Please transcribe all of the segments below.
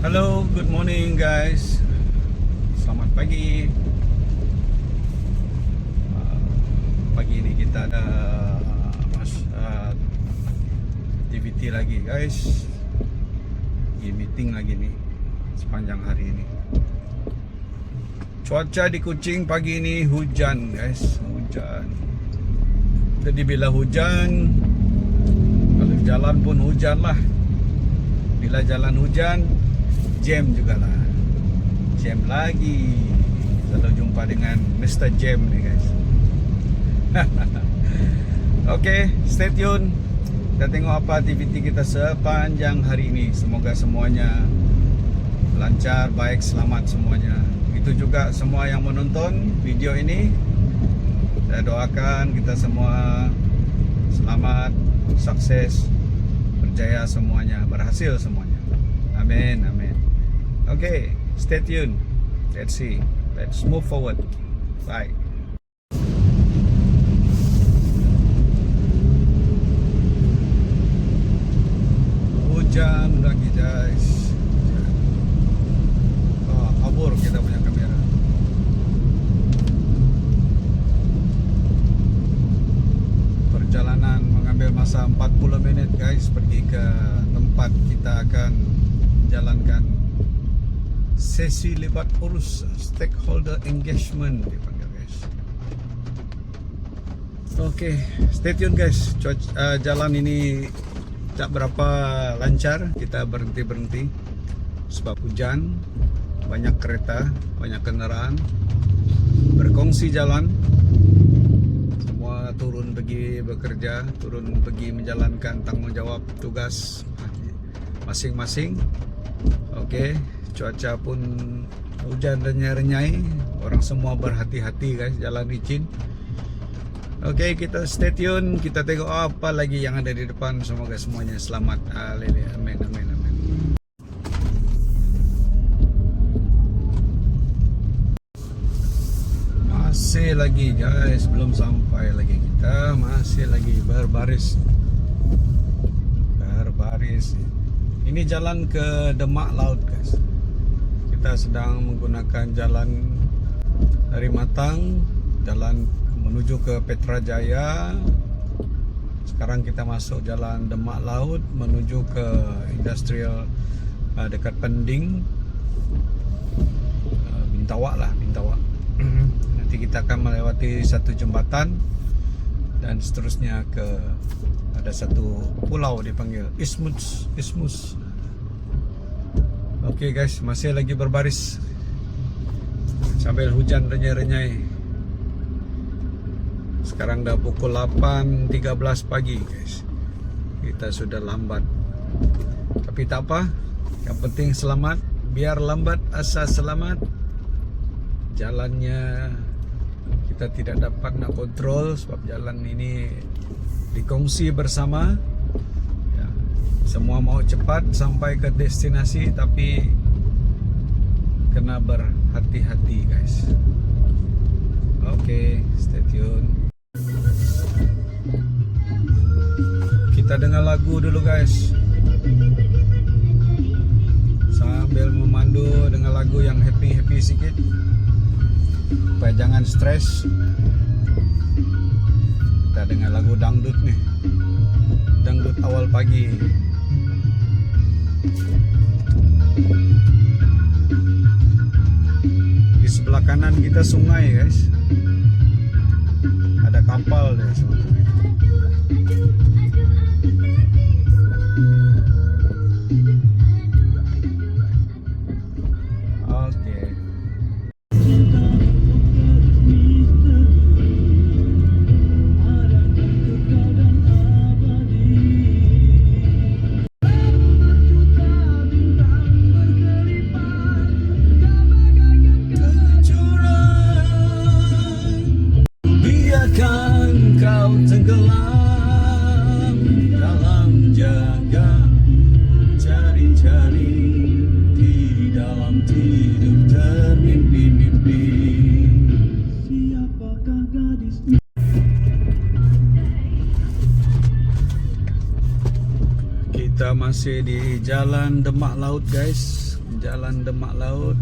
Halo, good morning guys. Selamat pagi. Pagi ini kita ada activity lagi guys. Meeting lagi nih sepanjang hari ini. Cuaca di Kuching pagi ini hujan guys, hujan. Jadi bila hujan, kalau jalan pun hujan lah. Bila jalan hujan, jam juga lah. Jam lagi. Selalu jumpa dengan Mr. Jam nih guys. Oke, stay tune. Kita tengok apa aktiviti kita sepanjang hari ini. Semoga semuanya lancar, baik, selamat semuanya. Itu juga semua yang menonton video ini. Saya doakan kita semua selamat, sukses, berjaya semuanya, berhasil semuanya. Amin, amin. Okay, stay tuned. Let's see. Let's move forward. Bye. Hujan lagi guys. Oh, kabur kita punya kamera. Perjalanan mengambil masa 40 menit guys, pergi ke tempat kita akan jalankan sesi lebat urus stakeholder engagement dipanggil guys. Oke, stay tune guys. Jalan ini tak berapa lancar, kita berhenti-berhenti sebab hujan, banyak kereta, banyak kendaraan berkongsi jalan. Semua turun pergi bekerja, turun pergi menjalankan tanggung jawab tugas masing-masing. Oke, cuaca pun hujan renyai-renyai, orang semua berhati-hati guys, jalan licin. Oke, kita stay tune, kita tengok apa lagi yang ada di depan. Semoga semuanya selamat. Amin, amin, amin. Masih lagi guys, belum sampai lagi kita, masih lagi berbaris. Ini jalan ke Demak Laut guys. Kita sedang menggunakan jalan dari Matang, jalan menuju ke Petrajaya. Sekarang kita masuk jalan Demak Laut menuju ke industrial dekat Pending, Bintawak lah, Bintawak. Nanti kita akan melewati satu jembatan dan seterusnya ke ada satu pulau dipanggil Ismus. Oke guys, masih lagi berbaris sambil hujan renyai-renyai. Sekarang dah pukul 8.13 pagi guys. Kita sudah lambat, tapi tak apa, yang penting selamat. Biar lambat asal selamat. Jalannya kita tidak dapat nak kontrol sebab jalan ini dikongsi bersama ya. Semua mau cepat sampai ke destinasi, tapi kena berhati-hati guys. Oke, stay tune. Kita dengar lagu dulu guys, sambil memandu dengan lagu yang happy-happy sikit supaya jangan stres. Kita dengar lagu dangdut nih, dangdut awal pagi. Di sebelah kanan kita sungai guys, ada kapal deh sebetulnya. Oke. Kau tenggelam dalam jaga cari-cari, di dalam tidur termimpi-mimpi. Siapakah gadis? Kita masih di jalan Demak Laut guys. Jalan Demak Laut.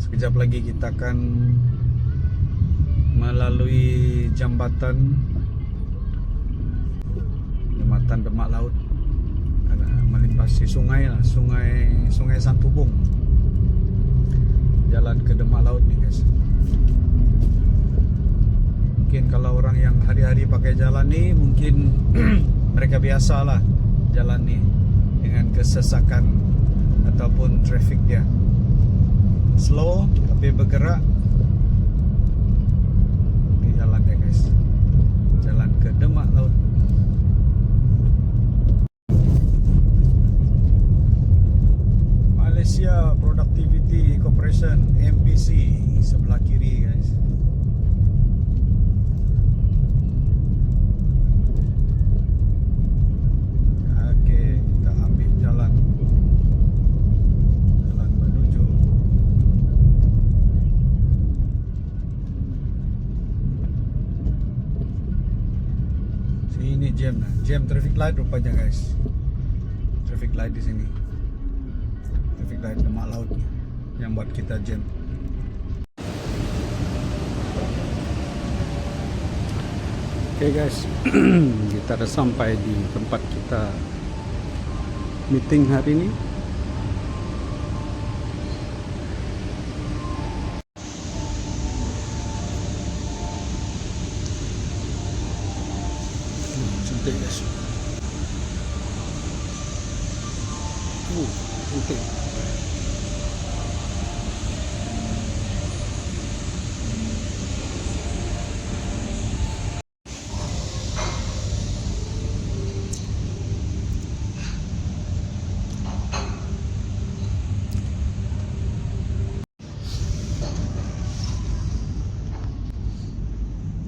Sekejap lagi kita akan melalui jambatan Demak Laut, melintasi sungai lah, sungai Santubong. Jalan ke Demak Laut nih guys. Mungkin kalau orang yang hari-hari pakai jalan nih, mungkin mereka biasa lah jalan nih dengan kesesakan ataupun traffic dia slow tapi bergerak di jalan ya guys. Jalan ke Demak Laut. Malaysia Productivity Corporation MPC sebelah kiri guys. Okey, kita ambil jalan menuju sini. Jam traffic light rupanya guys. Traffic light di sini. Traffic light Demak Laut yang buat kita jam. Oke guys, kita dah sampai di tempat kita meeting hari ini. Cantik guys. Cantik.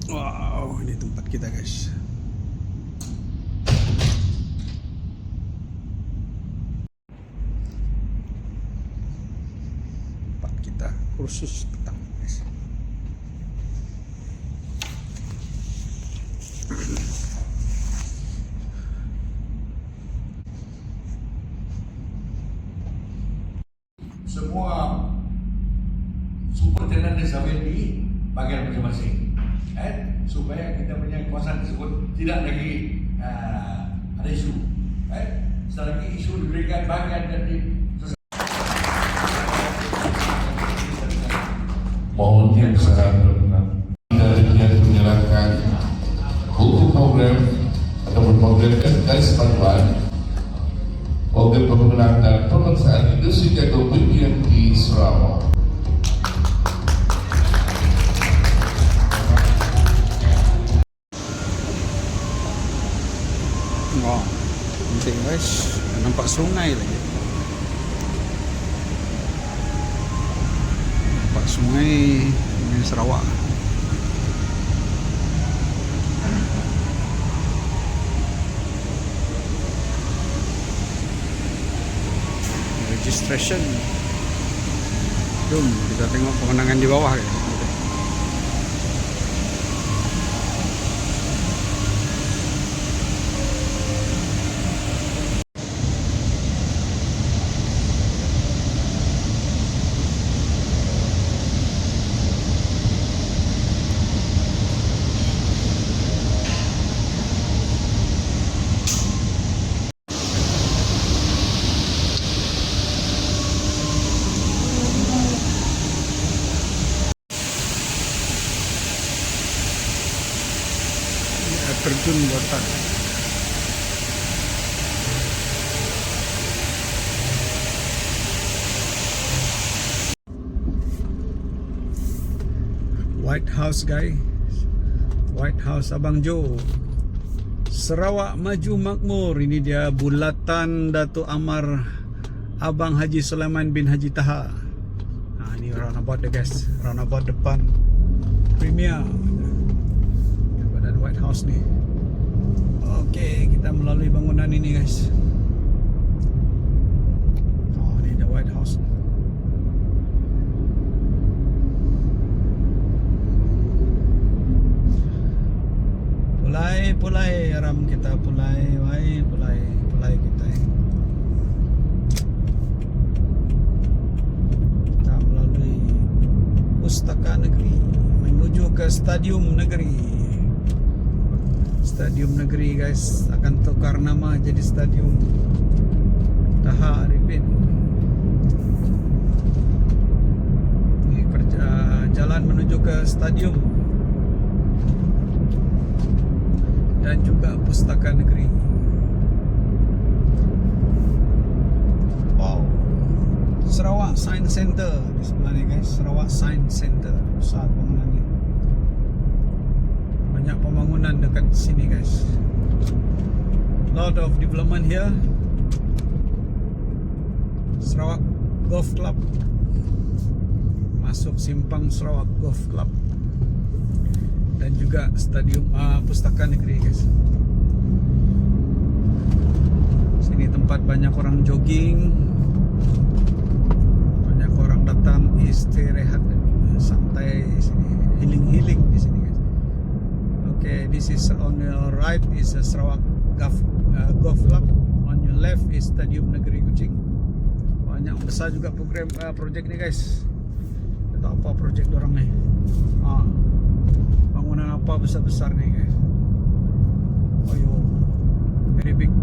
Wow, ini tempat kita guys. Tempat kita kursus petang guys. Semua super tenan disabel di bagian masing-masing, supaya kita punya kawasan tersebut tidak lagi ada isu. Selagi isu diberikan bagian dari mohon yang sangat berkenan dari menyerahkan buku program atau program garis panduan program pengembangan dan pemasaran industri atau bagian di Sarawak. Wah, cantik guys. Nampak sungai lagi. Nampak sungai di Sarawak. Registration. Jom kita tengok pemandangan di bawah guys. Terjun buatan. White House guys. White House Abang Jo. Sarawak Maju Makmur. Ini dia bulatan Datuk Amar Abang Haji Sulaiman bin Haji Taha. Nah, ini roundabout dia guys. Roundabout depan Premier dan White House nih. Oke, kita melalui bangunan ini guys. Oh, ini ada White House. Pulai aram kita pulai kita. Stadium Negeri. Stadium Negeri guys akan tukar nama jadi Stadium Taha Arifin. Ini jalan menuju ke stadium dan juga Pustaka Negeri. Wow, Sarawak Science Center di sebelah ni guys. Sarawak Science Center, besar bangunan ni. Banyak pembangunan dekat sini guys. Lot of development here. Sarawak Golf Club. Masuk simpang Sarawak Golf Club. Dan juga stadium Pustaka Negeri guys. Sini tempat banyak orang jogging. Banyak orang datang istirahat santai di sini, healing di sini guys. Okay, this is on your right is Sarawak Golf Club. On your left is Stadium Negeri Kuching. Banyak besar juga program projek ni guys. Tak tahu apa projek dorang ni. Bangunan apa besar-besar ni guys. Oh yo, very big,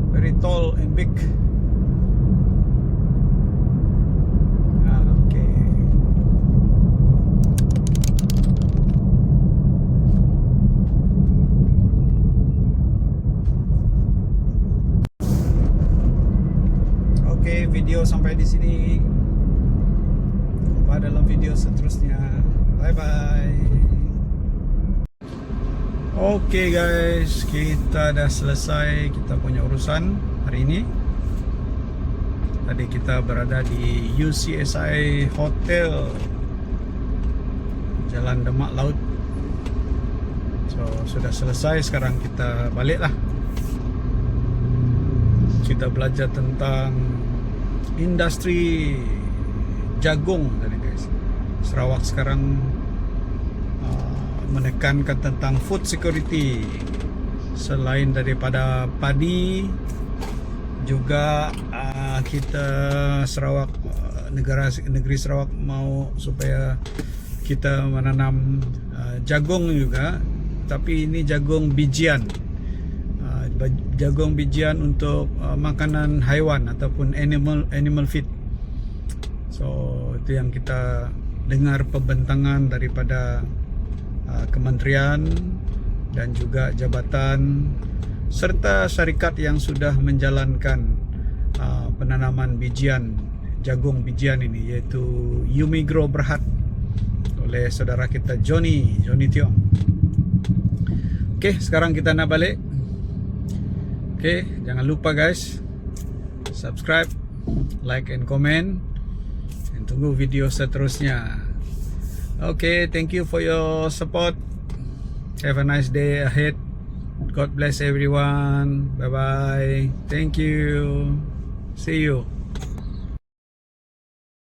very tall and big. Okay. Okay, video sampai di sini. Jumpa dalam video seterusnya. Bye bye. Okay guys, kita dah selesai kita punya urusan hari ini. Tadi kita berada di UCSI Hotel Jalan Demak Laut. So sudah selesai, sekarang kita balik lah. Kita belajar tentang industri jagung tadi guys. Sarawak sekarang menekankan tentang food security. Selain daripada padi, juga kita Sarawak, negeri Sarawak mau supaya kita menanam jagung juga, tapi ini jagung bijian. Jagung bijian untuk makanan haiwan ataupun animal feed. So itu yang kita dengar pembentangan daripada kementerian dan juga jabatan serta syarikat yang sudah menjalankan penanaman bijian jagung bijian ini, iaitu Umigro Berhad oleh saudara kita Johnny Tiong. Okey, sekarang kita nak balik. Okey, jangan lupa guys, subscribe, like and comment, dan tunggu video seterusnya. Okay, thank you for your support. Have a nice day ahead. God bless everyone. Bye bye. Thank you. See you.